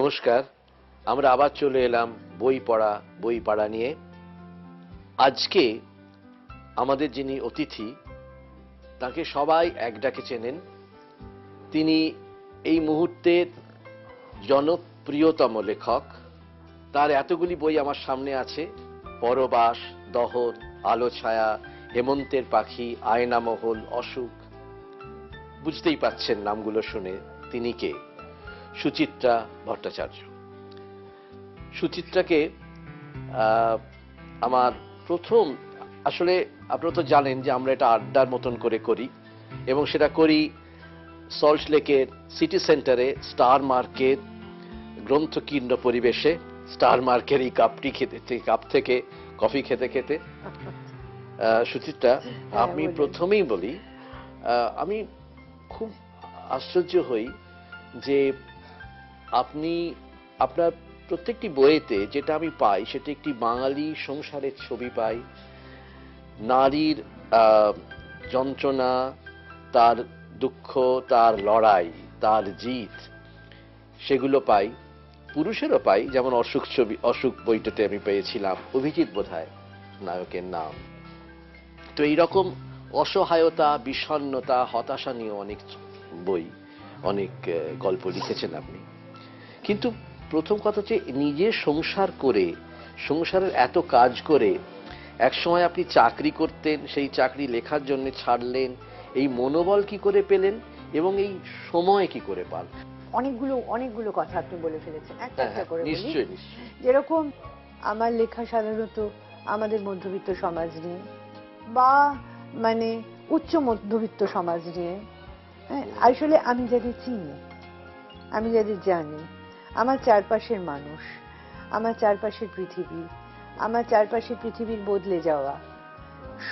নমস্কার। আমরা আবার চলে এলাম বই পড়া নিয়ে। আজকে আমাদের যিনি অতিথি তাকে সবাই এক ডাকে চেনেন। তিনি এই মুহূর্তের জনপ্রিয়তম লেখক। তার এতগুলি বই আমার সামনে আছে: পরবাস, দহন, আলো ছায়া, হেমন্তের পাখি, আয়নামহল, অসুখ। বুঝতেই পাচ্ছেন নামগুলো শুনে তিনি কে? সুচিত্রা ভট্টাচার্য। সুচিত্রাকে আমার প্রথম, আসলে আপনারা তো জানেন যে আমরা এটা আড্ডার মতন করে করি, এবং সেটা করি সল্ট লেকের সিটি সেন্টারে স্টার মার্কের গ্রন্থকীর্ণ পরিবেশে। স্টার মার্কের এই কাপ থেকে কফি খেতে খেতে। সুচিত্রা, আমি প্রথমেই বলি, আমি খুব আশ্চর্য হই যে আপনার প্রত্যেকটি বইয়েতে যেটা আমি পাই সেটা একটি বাঙালি সংসারের ছবি পাই। নারীর যন্ত্রণা, তার দুঃখ, তার লড়াই, তার জিত, সেগুলো পাই। পুরুষেরও পাই, যেমন অসুখ বইটাতে আমি পেয়েছিলাম অভিজিৎ বোধহয় নায়কের নাম। তো এইরকম অসহায়তা, বিষণ্ণতা, হতাশা নিয়ে অনেক বই, অনেক গল্প লিখেছেন আপনি। কিন্তু প্রথম কথা হচ্ছে, নিজে সংসার করে, সংসারের এত কাজ করে, একসময় আপনি চাকরি করতেন, সেই চাকরি লেখার জন্য ছাড়লেন। এই মনোবল কি করে পেলেন এবং এই সময় কি করে পান? অনেকগুলো কথা আপনি বলে ফেলেছেন। একটা করে বলি। নিশ্চয়ই। যেরকম আমার লেখা সাধারণত আমাদের মধ্যবিত্ত সমাজ নিয়ে, বা মানে উচ্চ মধ্যবিত্ত সমাজ নিয়ে। আসলে আমি যাদের চিনি, আমি যাদের জানি, আমার চারপাশের মানুষ, আমার চারপাশের পৃথিবী, আমার চারপাশের পৃথিবীর বদলে যাওয়া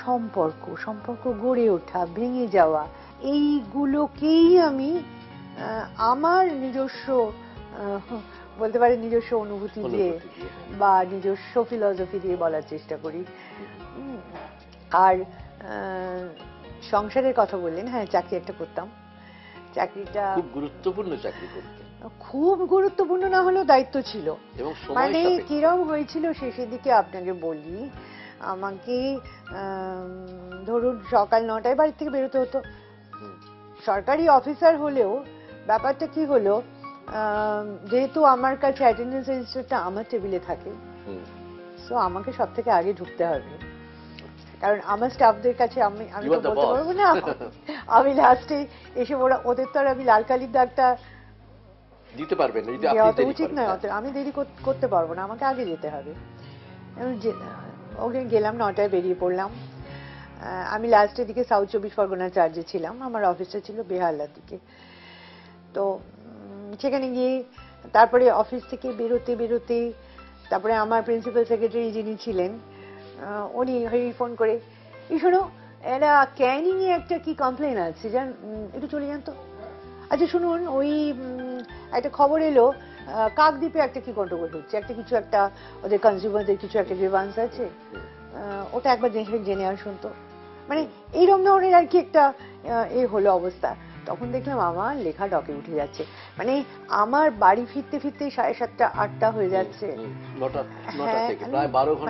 সম্পর্ক গড়ে ওঠা, ভেঙে যাওয়া, এইগুলোকেই আমি আমার নিজস্ব বলতে পারি নিজস্ব অনুভূতি দিয়ে বা নিজস্ব ফিলসফি দিয়ে বলার চেষ্টা করি। আর সংসারের কথা বললেন, হ্যাঁ, চাকরি একটা করতাম। চাকরিটা খুব গুরুত্বপূর্ণ চাকরি করতেন। খুব গুরুত্বপূর্ণ না হলেও দায়িত্ব ছিল। মানে কিরম হয়েছিল শেষের দিকে আপনাকে বলি। আমাকে ধরুন সকাল 9টায় বাড়ি থেকে বেরোতে হতো। সরকারি অফিসার হলেও ব্যাপারটা কি হলো, যেহেতু আমার কাছে অ্যাটেন্ডেন্স রেজিস্টারটা আমার টেবিলে থাকে, সো আমাকে সব থেকে আগে ঢুকতে হবে, কারণ আমার স্টাফদের কাছে আমি তো বলতে পারবো না। আমি লাস্টে এসে ওদের তো আর আমি লাল কালির দাগটা দিতে পারবেন না, উচিত নয়, আমি দেরি করতে পারবো না, আমাকে আগে যেতে হবে। ওকে গেলাম, 9টায় বেরিয়ে পড়লাম। আমি লাস্টের দিকে সাউথ 24 পরগনা চার্জে ছিলাম, আমার অফিসটা ছিল বেহালার দিকে। তো সেখানে গিয়ে তারপরে অফিস থেকে বেরোতে তারপরে আমার প্রিন্সিপাল সেক্রেটারি যিনি ছিলেন, উনি ফোন করে, শোনো, একটা ক্যানিং এ একটা কি কমপ্লেন আছে, একটু চলে যান তো। আচ্ছা শুনুন, ওই একটা খবর এলো, কাকদ্বীপে একটা কি গন্ডগোল হচ্ছে, একটা ওদের কনজিউমারদের কিছু একটা গ্রিভান্স আছে, ওটা একবার জেনে আসুন তো। মানে এইরকম ধরনের আর কি একটা হলো অবস্থা। তখন দেখলাম আমার লেখা ডকে উঠে যাচ্ছে। মানে আমার বাড়ি ফিরতে 7:30 8টা হয়ে যাচ্ছে।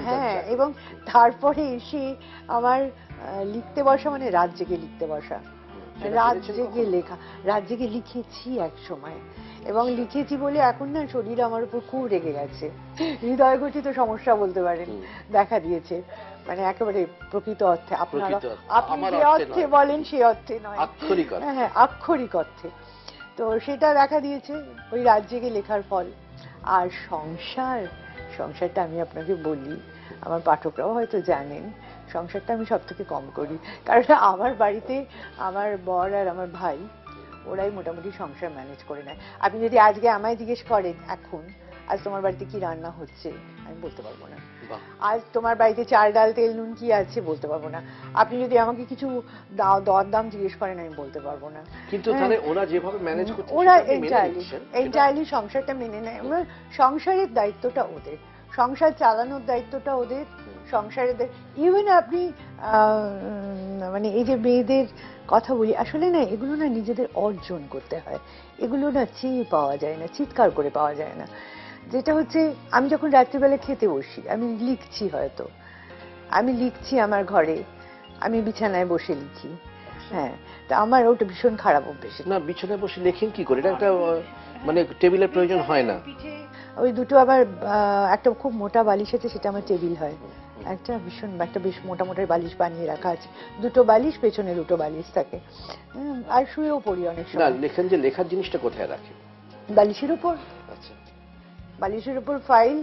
হ্যাঁ, এবং তারপরে এসে আমার লিখতে বসা, মানে রাত জেগে লিখতে বসা, রাত জেগে লিখেছি এক সময়। এবং লিখেছি বলে এখন না শরীর আমার উপর খুব রেগে গেছে, হৃদয়গঠিত সমস্যা বলতে পারেন দেখা দিয়েছে। মানে একেবারে প্রকৃত অর্থে, আপনি যে অর্থে বলেন সেই অর্থে নয়, হ্যাঁ, আক্ষরিক অর্থে। তো সেটা দেখা দিয়েছে ওই রাত জেগে লেখার ফল। আর সংসারটা আমি আপনাকে বলি, আমার পাঠকরাও হয়তো জানেন, সংসারটা আমি সব থেকে কম করি। কারণ আমার বাড়িতে আমার বর আর আমার ভাই, ওরাই মোটামুটি সংসার ম্যানেজ করে নেয়। আপনি যদি আজকে আমায় জিজ্ঞেস করেন, এখন আজ তোমার বাড়িতে কি রান্না হচ্ছে, আমি বলতে পারবো না। আজ তোমার বাড়িতে চাল ডাল তেল নুন কি আছে, বলতে পারবো না। আপনি যদি আমাকে কিছু দরদাম জিজ্ঞেস করেন, আমি বলতে পারবো না। কিন্তু ওরা যেভাবে ম্যানেজ করছে, ওরা এন্টায়ারলি সংসারটা মেনে নেয়। সংসারের দায়িত্বটা ওদের, সংসার চালানোর দায়িত্বটা ওদের, সংসারের ইভেন আপনি মানে এই যে মেয়েদের কথা বলি, আসলে না এগুলো না নিজেদের অর্জন করতে হয়, এগুলো না চেয়ে পাওয়া যায় না, চিৎকার করে পাওয়া যায় না। যেটা হচ্ছে, আমি যখন রাত্রিবেলা খেতে বসি, আমি লিখছি, হয়তো আমি লিখছি আমার ঘরে, আমি বিছানায় বসে লিখি। হ্যাঁ, তা আমার ওটা ভীষণ খারাপ অভ্যেস। না, বিছানায় বসে লেখেন কি করে? এটা একটা মানে টেবিলের প্রয়োজন হয় না? ওই দুটো আবার একটা খুব মোটা বালিশ আছে, সেটা আমার টেবিল হয়। একটা ভীষণ একটা বেশ মোটা মোটা বালিশ বানিয়ে রাখা আছে, দুটো বালিশ, পেছনে দুটো বালিশ থাকে। আর শুয়েও পড়ি অনেক না, সময়। লেখেন যে লেখার জিনিসটা কোথায় রাখেন? বালিশের উপর, আচ্ছা। বালিশের উপর ফাইল,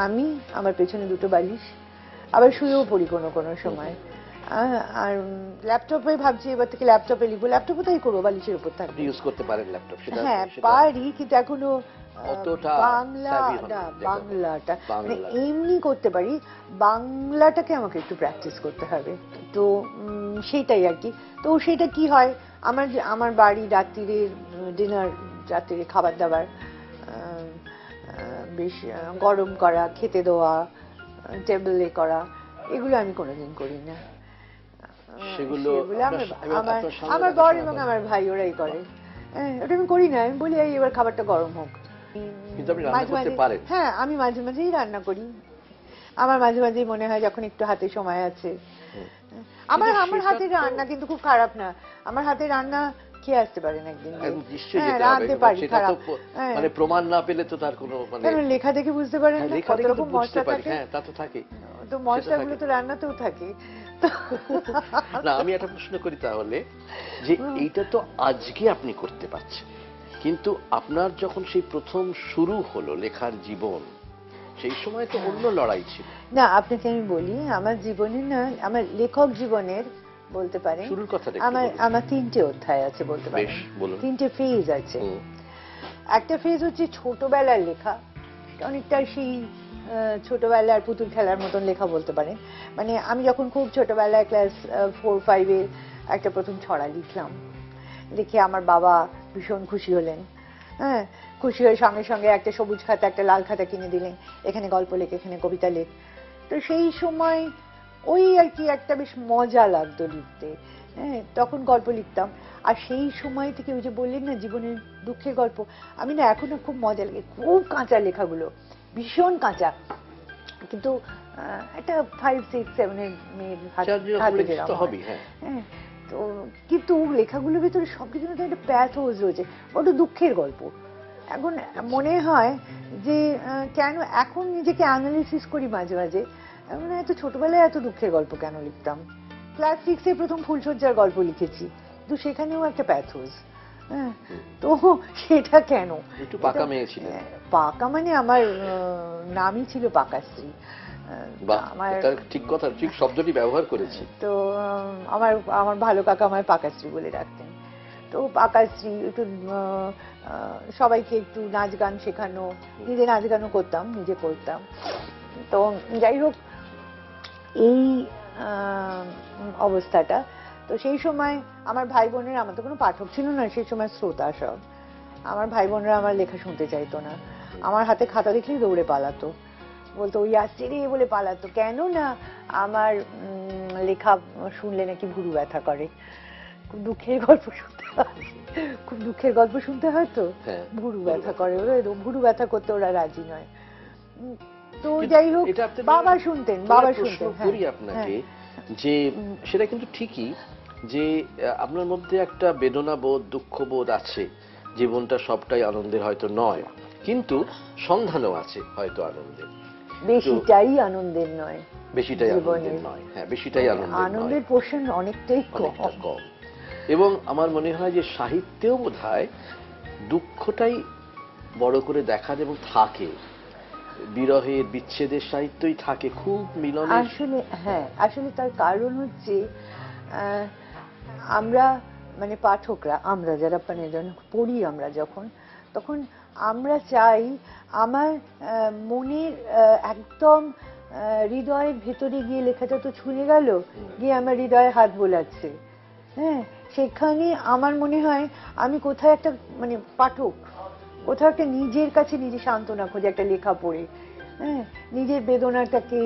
আমি, আমার পেছনে দুটো বালিশ, আবার শুয়েও পড়ি কোনো কোনো সময়। আর ল্যাপটপে ভাবছি এবার থেকে ল্যাপটপে লিখবো, ল্যাপটপে তাই করবো, বালিশের উপর থাকবে। ইউজ করতে পারেন ল্যাপটপ? সেটা হ্যাঁ পারি, কিন্তু এখনো অতটা বাংলা savvy হন না, না, বাংলাটা মানে বাংলা। এমনি করতে পারি, বাংলাটাকে আমাকে একটু প্র্যাকটিস করতে হবে। তো সেইটাই আর কি। তো সেটা কি হয়, আমার বাড়ি রাত্রিরে ডিনার, রাত্রিরে খাবার দাবার বেশ গরম করা, খেতে দেওয়া, টেবিলে করা, এগুলো আমি কোনোদিন করি না। সেগুলো আমার বর এবং আমার ভাই ওরাই করে। ওটা আমি করি না, আমি বলি এই এবার খাবারটা গরম হোক। কিন্তু আপনি রান্না করতে পারেন? হ্যাঁ, আমি মাঝে মাঝেই রান্না করি। আমার মাঝে মাঝেই মনে হয় যখন একটু হাতে সময় আছে। আমার হাতের রান্না কিন্তু খুব খারাপ না, আমার হাতের রান্না খেয়ে আসতে পারেন একদিন। নিশ্চয়ই রাঁধতে পারি, খারাপ মানে প্রমাণ না পেলে তো তার কোনো মানে লেখা দেখে বুঝতে পারেন না কত রকম মশলা থাকে। হ্যাঁ, তা তো থাকে, তো মশলাগুলো তো রান্নাতেও থাকে। না, আমি একটা প্রশ্ন করি তাহলে, যে এইটা তো আজকে আপনি করতে পারছেন, কিন্তু আপনার যখন সেই প্রথম শুরু হলো লেখার জীবন, সেই সময় তো অন্য লড়াই ছিল। না, আপনাকে আমি বলি, আমার জীবনে না, আমার লেখক জীবনের বলতে পারেন শুরুর কথাটা আমার তিনটে অধ্যায় আছে বলতে পারেন, তিনটে ফেজ আছে। একটা ফেজ হচ্ছে ছোটবেলার লেখা, অনেকটা সেই ছোটবেলার পুতুল খেলার মতন লেখা বলতে পারেন। মানে আমি যখন খুব ছোটবেলায় ক্লাস 4-5-এ একটা প্রথম ছড়া লিখলাম, লিখে আমার বাবা ভীষণ খুশি হলেন। হ্যাঁ, খুশি হয়ে সঙ্গে সঙ্গে একটা সবুজ খাতা, একটা লাল খাতা কিনে দিলেন, এখানে গল্প লেখ, এখানে কবিতা লেখ। তো সেই সময় ওই আর কি একটা বেশ মজা লাগতো লিখতে। হ্যাঁ, তখন গল্প লিখতাম। আর সেই সময় থেকে ওই যে বললেন না জীবনের দুঃখের গল্প, আমি না এখনো খুব মজা লাগে, খুব কাঁচা লেখাগুলো, ভীষণ কাঁচা, কিন্তু একটা 5-6-7-এর মেয়ের হাতে। হ্যাঁ, তো কিন্তু লেখাগুলোর ভিতরে সবকিছু একটা প্যাথোস রয়েছে, বড় দুঃখের গল্প। এখন মনে হয় যে কেন এখন নিজেকে অ্যানালিসিস করি মাঝে মাঝে, এখন এত ছোটবেলায় এত দুঃখের গল্প কেন লিখতাম। ক্লাস 6-এ প্রথম ফুলশয্যার গল্প লিখেছি, কিন্তু সেখানেও একটা প্যাথোস। হ্যাঁ, তো সেটা কেন? একটু পাকা মেয়ে ছিল। পাকা মানে আমার নামই ছিল পাকাশ্রী। ঠিক কথা, ঠিক শব্দটি ব্যবহার করেছি। তো আমার ভালো কাকা আমায় পাকাশ্রী বলে ডাকতেন। তো পাকাশ্রী একটু সবাইকে একটু নাচ গান শেখানো, নিজে নাচ গানও করতাম, নিজে করতাম। তো যাই হোক, এই অবস্থাটা। তো সেই সময় আমার ভাই বোনেরা, আমার তো কোনো পাঠক ছিল না সেই সময়, শ্রোতা সব। আমার ভাই বোনেরা আমার লেখা শুনতে চাইতো না, আমার হাতে খাতা দেখলেই দৌড়ে পালাতো, বলতো ওই আসছে রে বলে পালাতো। কেন না আমার লেখা শুনলে নাকি ভুরু ব্যথা করে। খুব দুঃখের গল্প শুনতে হয়, খুব দুঃখের গল্প শুনতে হয়, তো ভুরু ব্যথা করে, ওরা ভুরু ব্যথা করতে ওরা রাজি নয়। তো যাই হোক, বাবা শুনতেন। করি আপনাকে যে সেটা কিন্তু ঠিকই যে আপনার মধ্যে একটা বেদনা বোধ, দুঃখ বোধ আছে, জীবনটা সবটাই আনন্দের হয়তো নয়, কিন্তু সন্ধানও আছে হয়তো আনন্দের। বেশিটাই আনন্দের নয়, বেশিটাই আনন্দের নয়। হ্যাঁ, বেশিটাই আনন্দের পোর্শন অনেকটাই কম। এবং আমার মনে হয় যে সাহিত্যেও বোধহয় দুঃখটাই বড় করে দেখান এবং থাকে, বিরহের বিচ্ছেদের সাহিত্যই থাকে খুব মিলন। আসলে হ্যাঁ, আসলে তার কারণ হচ্ছে আমরা মানে পাঠকরা, আমরা যারা মানে পড়ি, আমরা যখন তখন আমরা চাই আমার মনের একদম হৃদয়ের ভেতরে গিয়ে লেখাটা তো ছুঁয়ে গেল, গিয়ে আমার হৃদয়ে হাত বোলাচ্ছে। হ্যাঁ, সেখানে আমার মনে হয় আমি কোথায় একটা মানে পাঠক কোথাও একটা নিজের কাছে নিজে সান্ত্বনা খোঁজে একটা লেখা পড়ে। হ্যাঁ, নিজের বেদনাটাকে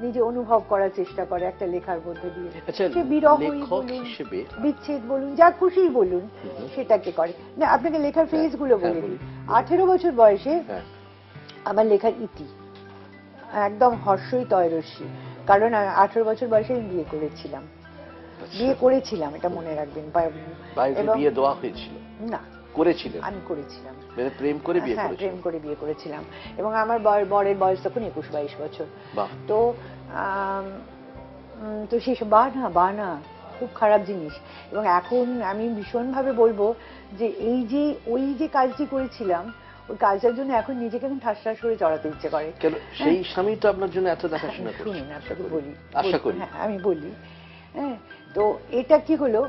নিজে অনুভব করার চেষ্টা করে একটা লেখার মধ্যে দিয়ে। আচ্ছা, সে বিরহই লেখক বলুন, হিসেবে বিচ্ছেদ বলুন, যা খুশি বলুন, সেটাকে করে। না, আপনাকে লেখার ফেজ গুলো হ্যাঁ, বলে দিই। বলুন। 18 বছর বয়সে হ্যাঁ, আমার লেখার ইতি একদম হর্ষই তয়রশ্মি, কারণ 18 বছর বয়সে আমি বিয়ে করেছিলাম। আচ্ছা। বিয়ে করেছিলাম, এটা মনে রাখবেন। বাইরে বিয়ে দেওয়া হয়েছিল? না, করেছিলেন? আমি করেছিলাম। মানে প্রেম করে বিয়ে হ্যাঁ, করেছিলেন? প্রেম করে বিয়ে করেছিলাম। এবং আমার বরের বয়স তখন 21-22 বছর। বাহ। তো তো সেই বানা খুব খারাপ জিনিস। এবং এখন আমি ভীষণভাবে বলবো যে ওই যে কাজটি করেছিলাম, ওই কাজটার জন্য এখন নিজেকে এখন ঠাস ঠাস করে চড়াতে ইচ্ছে করে। কেন সেই স্বামী তো আপনার জন্য এত দেখাশোনা করছে? শুনুন, আপনাকে বলি, আশা করি। হ্যাঁ, আমি বলি। হ্যাঁ, তো এটা কি হলো,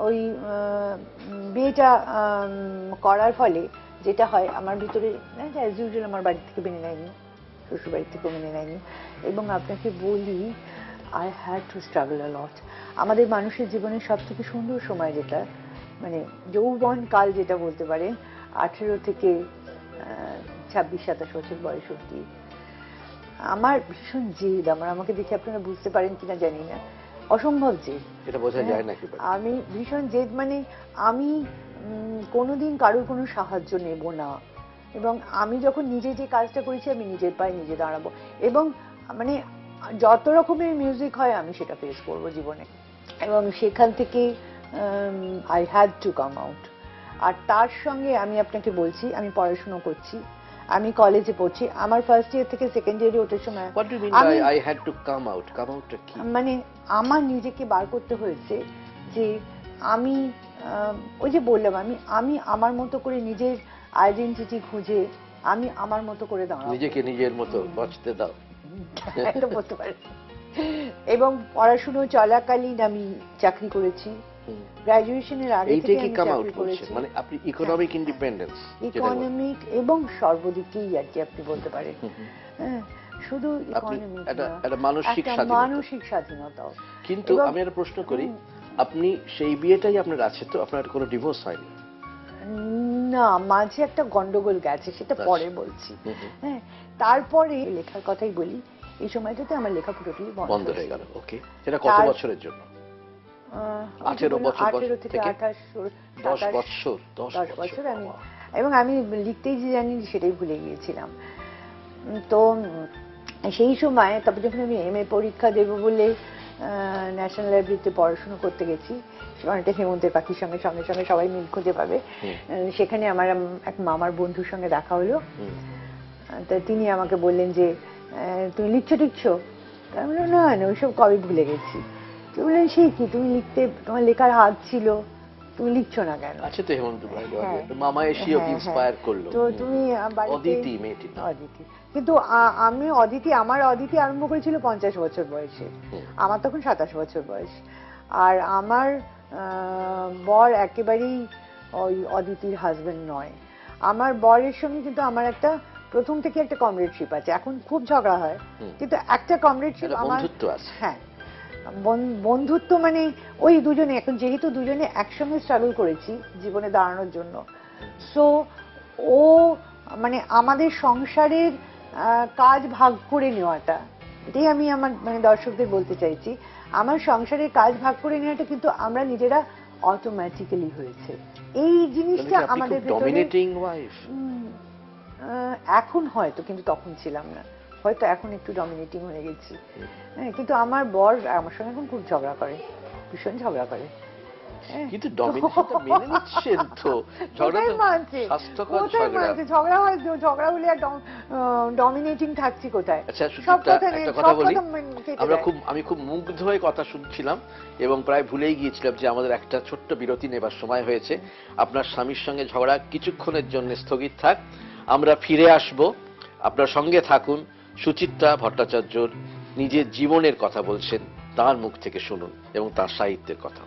ওই বিয়েটা করার ফলে যেটা হয়, আমার ভিতরে অ্যাজ ইউজুয়াল আমার বাড়ি থেকে মেনে নেয়নি, শ্বশুর বাড়ি থেকেও মেনে নেয়নি। এবং আপনাকে বলি, আই হ্যাড টু স্ট্রাগল আ লট। আমাদের মানুষের জীবনের সব থেকে সুন্দর সময় যেটা, মানে যৌবন কাল যেটা বলতে পারেন, 18 থেকে 26-27 বছর বয়স অব্দি আমার ভীষণ জেদ। আমাকে দেখে আপনারা বুঝতে পারেন কিনা জানি না, অসম্ভব জেদ। এটা বোঝা যায় না কি? আমি ভীষণ জেদ, মানে আমি কোনোদিন কারোর কোনো সাহায্য নেব না। এবং আমি যখন নিজে যে কাজটা করেছি, আমি নিজের পায়ে নিজে দাঁড়াবো। এবং মানে যত রকমের মিউজিক হয় আমি সেটা ফেস করবো জীবনে। এবং সেখান থেকে I had to come out. আর তার সঙ্গে আমি আপনাকে বলছি, আমি পড়াশোনা করছি, আমি কলেজে পড়ছি। আমার ফার্স্ট ইয়ার থেকে সেকেন্ড ইয়ারে ওঠার সময় What do you mean by I had to come out? Come out টা কি? মানে আমার নিজেকে বার করতে হয়েছে যে আমি ওই যে বললাম, আমি আমার মতো করে নিজের আইডেন্টিটি খুঁজে আমি আমার মতো করে দাঁড়াবো। নিজেকে নিজের মতো বাঁচতে দাও। এটা বলতে পারি। এবং পড়াশুনো চলাকালীন আমি চাকরি করেছি। গ্রাজুয়েশনের আগে থেকে এইটা কি আমি কাম আউট চাকরি করছে? করেছি। মানে আপনি ইকোনমিক ইন্ডিপেন্ডেন্স, ইকোনমিক এবং সর্বদিকেই আর কি আপনি বলতে পারেন। হ্যাঁ, শুধু ইকোনমিক না, একটা মানসিক একটা স্বাধীনতা। মানসিক স্বাধীনতাও। কিন্তু আমি একটা প্রশ্ন করি, আপনি সেই বিয়েটাই আপনার আছে তো? আপনার কোনো ডিভোর্স হয়নি? না, মাঝে একটা গন্ডগোল গেছে, সেটা পরে বলছি। হ্যাঁ, তারপরে লেখার কথাই বলি, এই সময়টাতে আমার লেখা পুরোপুরি বন্ধ হয়ে গেল। ওকে, সেটা কত বছরের জন্য? 18 বছর থেকে 28, 10 বছর। 10 বছর আমি, এবং আমি লিখতেই যে জানি সেটাই ভুলে গিয়েছিলাম। তো সেই সময়, তারপর যখন আমি এমএ পরীক্ষা দেবো বলে ন্যাশনাল লাইব্রেরিতে পড়াশোনা করতে গেছি, অনেকটা হেমন্তের পাখির সঙ্গে সঙ্গে সঙ্গে সবাই মিল খুঁজে পাবে, সেখানে আমার এক মামার বন্ধুর সঙ্গে দেখা হলো। তা তিনি আমাকে বললেন যে তুমি লিখছো? আমি বললাম না না, ওইসব কবে ভুলে গেছি। তো বললেন সেই কি, তুমি লিখতে, তোমার লেখার হাত ছিল, তুমি লিখছো না কেন? আচ্ছা, তো হেমন্ত মামা এসে ওকে ইন্সপায়ার করলো। তো তুমি অদিতি মেয়েটি। অদিতি, কিন্তু আমি আমার অদিতি আরম্ভ করেছিল 50 বছর বয়সে, আমার তখন 27 বছর বয়স। আর আমার বর একেবারেই ওই অদিতির হাজবেন্ড নয়। আমার বরের সঙ্গে কিন্তু আমার একটা প্রথম থেকে একটা কমরেডশিপ আছে। এখন খুব ঝগড়া হয়, কিন্তু একটা কমরেডশিপ আমার, হ্যাঁ, বন্ধুত্ব। মানে ওই দুজনে, এখন যেহেতু দুজনে একসঙ্গে স্ট্রাগল করেছি জীবনে দাঁড়ানোর জন্য, সো ও মানে আমাদের সংসারের কাজ ভাগ করে নেওয়াটা, এটাই আমি আমার মানে দর্শকদের বলতে চাইছি, আমার সংসারের কাজ ভাগ করে নেওয়াটা কিন্তু আমরা নিজেরা অটোমেটিক্যালি হয়েছে। এই জিনিসটা আমাদের ভিতরে এখন হয়তো, কিন্তু তখন ছিলাম না। হয়তো এখন একটু ডমিনেটিং হয়ে গেছি। হ্যাঁ, কিন্তু আমার বর আমার সঙ্গে এখন খুব ঝগড়া করে, ভীষণ ঝগড়া করে। কিন্তু ডমিনেশনটা মেনে নিচ্ছেন তো? ঝগড়া হয়, ঝগড়া হলে আর ডমিনেটিং থাকছি কোথায়? আচ্ছা, একটা কথা বলি, আমি খুব মুগ্ধ হয়ে কথা শুনছিলাম এবং প্রায় ভুলেই গিয়েছিলাম যে আমাদের একটা ছোট্ট বিরতি নেবার সময় হয়েছে। আপনার স্বামীর সঙ্গে ঝগড়া কিছুক্ষণের জন্য স্থগিত থাক, আমরা ফিরে আসব। আপনার সঙ্গে থাকুন। সুচিত্রা ভট্টাচার্যর নিজের জীবনের কথা বলছেন, তার মুখ থেকে শুনুন এবং তার সাহিত্যের কথা।